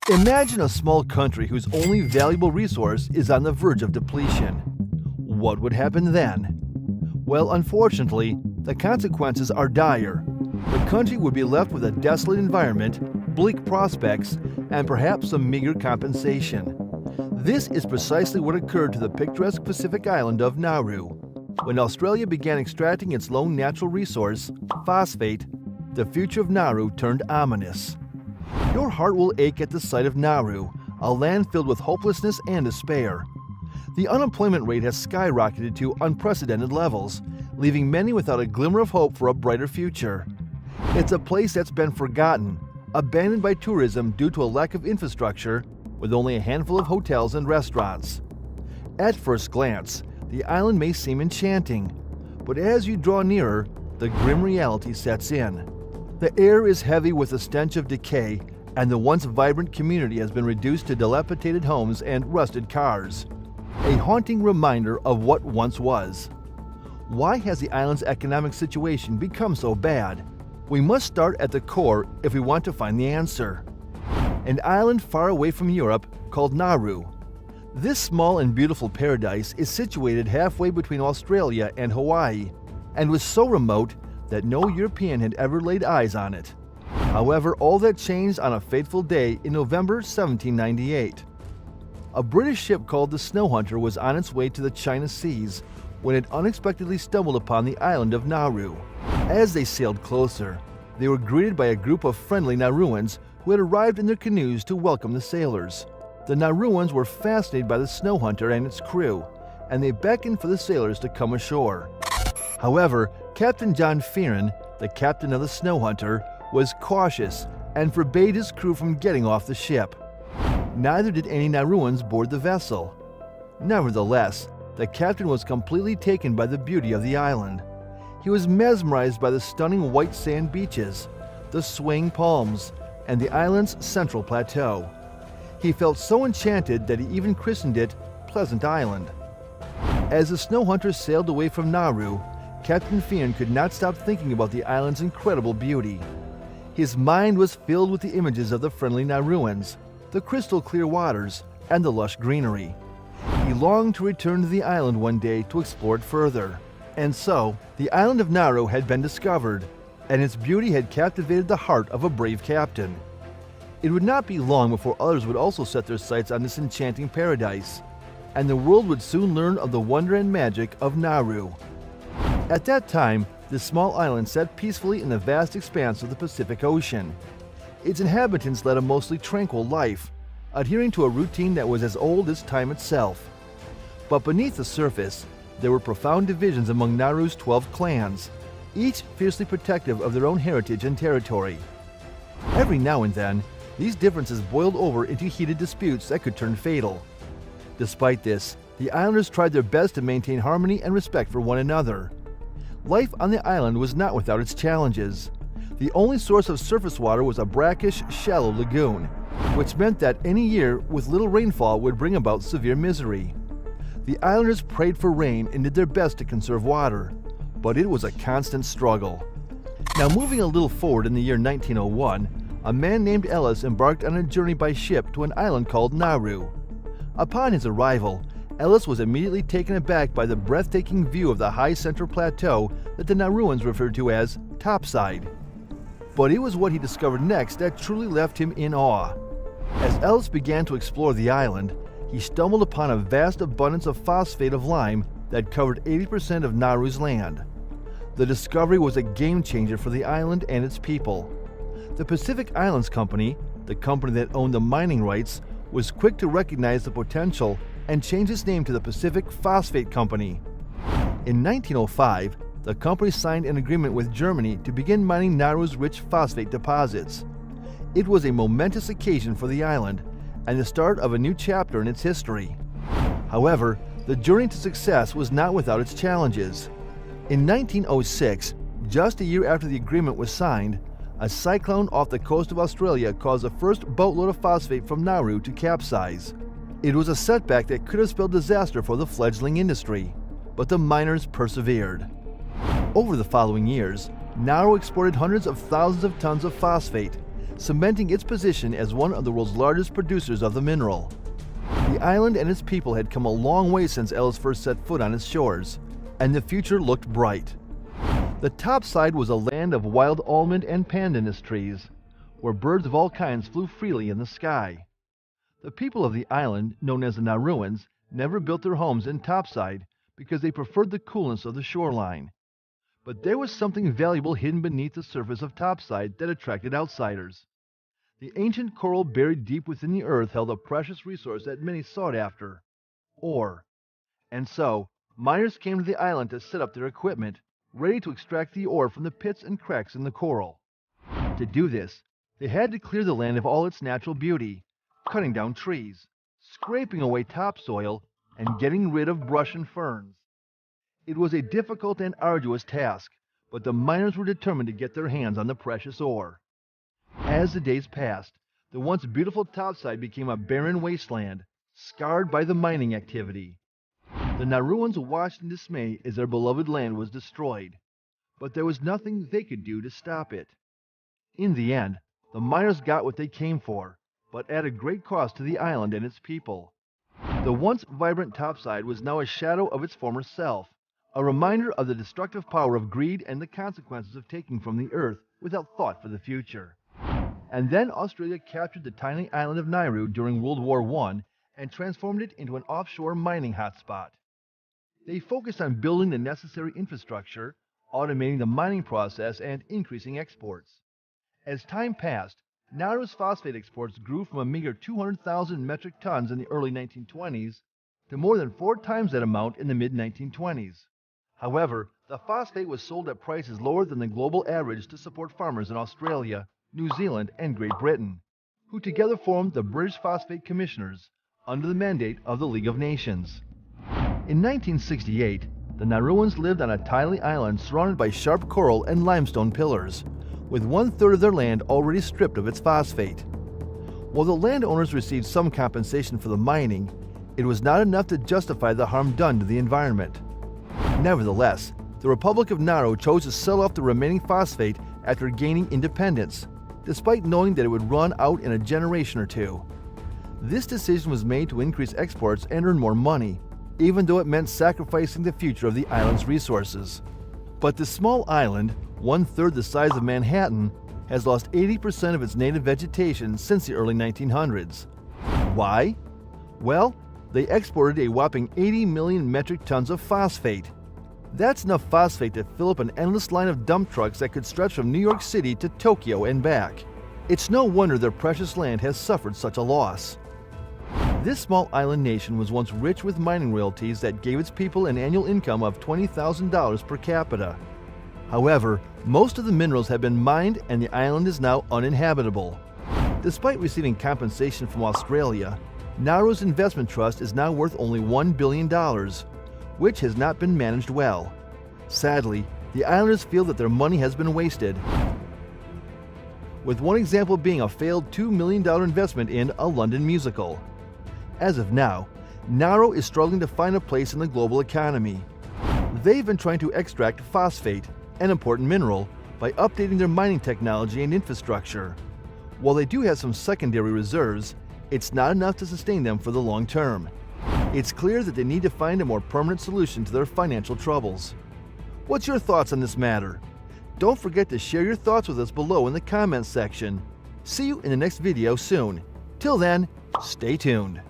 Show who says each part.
Speaker 1: Imagine a small country whose only valuable resource is on the verge of depletion. What would happen then? Well, unfortunately, the consequences are dire. The country would be left with a desolate environment, bleak prospects, and perhaps some meager compensation. This is precisely what occurred to the picturesque Pacific island of Nauru. When Australia began extracting its lone natural resource, phosphate, the future of Nauru turned ominous. Your heart will ache at the sight of Nauru, a land filled with hopelessness and despair. The unemployment rate has skyrocketed to unprecedented levels, leaving many without a glimmer of hope for a brighter future. It's a place that's been forgotten, abandoned by tourism due to a lack of infrastructure, with only a handful of hotels and restaurants. At first glance, the island may seem enchanting, but as you draw nearer, the grim reality sets in. The air is heavy with the stench of decay, and the once vibrant community has been reduced to dilapidated homes and rusted cars. A haunting reminder of what once was. Why has the island's economic situation become so bad? We must start at the core if we want to find the answer. An island far away from Europe called Nauru. This small and beautiful paradise is situated halfway between Australia and Hawaii, and was so remote that no European had ever laid eyes on it. However, all that changed on a fateful day in November 1798. A British ship called the Snow Hunter was on its way to the China Seas when it unexpectedly stumbled upon the island of Nauru. As they sailed closer, they were greeted by a group of friendly Nauruans who had arrived in their canoes to welcome the sailors. The Nauruans were fascinated by the Snow Hunter and its crew, and they beckoned for the sailors to come ashore. However, Captain John Fearon, the captain of the Snow Hunter, was cautious and forbade his crew from getting off the ship. Neither did any Nauruans board the vessel. Nevertheless, the captain was completely taken by the beauty of the island. He was mesmerized by the stunning white sand beaches, the swaying palms, and the island's central plateau. He felt so enchanted that he even christened it Pleasant Island. As the Snow Hunter sailed away from Nauru, Captain Fearon could not stop thinking about the island's incredible beauty. His mind was filled with the images of the friendly Nauruans, the crystal clear waters, and the lush greenery. He longed to return to the island one day to explore it further. And so, the island of Nauru had been discovered, and its beauty had captivated the heart of a brave captain. It would not be long before others would also set their sights on this enchanting paradise, and the world would soon learn of the wonder and magic of Nauru. At that time, this small island sat peacefully in the vast expanse of the Pacific Ocean. Its inhabitants led a mostly tranquil life, adhering to a routine that was as old as time itself. But beneath the surface, there were profound divisions among Nauru's 12 clans, each fiercely protective of their own heritage and territory. Every now and then, these differences boiled over into heated disputes that could turn fatal. Despite this, the islanders tried their best to maintain harmony and respect for one another. Life on the island was not without its challenges. The only source of surface water was a brackish, shallow lagoon, which meant that any year with little rainfall would bring about severe misery. The islanders prayed for rain and did their best to conserve water, but it was a constant struggle. Now, moving a little forward in the year 1901, a man named Ellis embarked on a journey by ship to an island called Nauru. Upon his arrival, Ellis was immediately taken aback by the breathtaking view of the high central plateau that the Nauruans referred to as topside. But it was what he discovered next that truly left him in awe. As Ellis began to explore the island, he stumbled upon a vast abundance of phosphate of lime that covered 80% of Nauru's land. The discovery was a game changer for the island and its people. The Pacific Islands Company, the company that owned the mining rights, was quick to recognize the potential and change its name to the Pacific Phosphate Company. In 1905, the company signed an agreement with Germany to begin mining Nauru's rich phosphate deposits. It was a momentous occasion for the island and the start of a new chapter in its history. However, the journey to success was not without its challenges. In 1906, just a year after the agreement was signed, a cyclone off the coast of Australia caused the first boatload of phosphate from Nauru to capsize. It was a setback that could have spelled disaster for the fledgling industry, but the miners persevered. Over the following years, Nauru exported hundreds of thousands of tons of phosphate, cementing its position as one of the world's largest producers of the mineral. The island and its people had come a long way since Ellis first set foot on its shores, and the future looked bright. The top side was a land of wild almond and pandanus trees, where birds of all kinds flew freely in the sky. The people of the island, known as the Nauruans, never built their homes in topside because they preferred the coolness of the shoreline. But there was something valuable hidden beneath the surface of topside that attracted outsiders. The ancient coral buried deep within the earth held a precious resource that many sought after: ore. And so, miners came to the island to set up their equipment, ready to extract the ore from the pits and cracks in the coral. To do this, they had to clear the land of all its natural beauty, cutting down trees, scraping away topsoil, and getting rid of brush and ferns. It was a difficult and arduous task, but the miners were determined to get their hands on the precious ore. As the days passed, the once beautiful topside became a barren wasteland, scarred by the mining activity. The Nauruans watched in dismay as their beloved land was destroyed, but there was nothing they could do to stop it. In the end, the miners got what they came for, but at a great cost to the island and its people. The once vibrant topside was now a shadow of its former self, a reminder of the destructive power of greed and the consequences of taking from the earth without thought for the future. And then Australia captured the tiny island of Nauru during World War I and transformed it into an offshore mining hotspot. They focused on building the necessary infrastructure, automating the mining process, and increasing exports. As time passed, Nauru's phosphate exports grew from a meager 200,000 metric tons in the early 1920s to more than 4 times that amount in the mid-1920s. However, the phosphate was sold at prices lower than the global average to support farmers in Australia, New Zealand, and Great Britain, who together formed the British Phosphate Commissioners under the mandate of the League of Nations. In 1968, the Nauruans lived on a tiny island surrounded by sharp coral and limestone pillars, with 1/3 of their land already stripped of its phosphate. While the landowners received some compensation for the mining, it was not enough to justify the harm done to the environment. Nevertheless, the Republic of Nauru chose to sell off the remaining phosphate after gaining independence, despite knowing that it would run out in a generation or two. This decision was made to increase exports and earn more money, even though it meant sacrificing the future of the island's resources. But this small island, 1/3 the size of Manhattan, has lost 80% of its native vegetation since the early 1900s. Why? Well, they exported a whopping 80 million metric tons of phosphate. That's enough phosphate to fill up an endless line of dump trucks that could stretch from New York City to Tokyo and back. It's no wonder their precious land has suffered such a loss. This small island nation was once rich with mining royalties that gave its people an annual income of $20,000 per capita. However, most of the minerals have been mined and the island is now uninhabitable. Despite receiving compensation from Australia, Nauru's investment trust is now worth only $1 billion, which has not been managed well. Sadly, the islanders feel that their money has been wasted, with one example being a failed $2 million investment in a London musical. As of now, Nauru is struggling to find a place in the global economy. They've been trying to extract phosphate, an important mineral, by updating their mining technology and infrastructure. While they do have some secondary reserves, it's not enough to sustain them for the long term. It's clear that they need to find a more permanent solution to their financial troubles. What's your thoughts on this matter? Don't forget to share your thoughts with us below in the comments section. See you in the next video soon. Till then, stay tuned.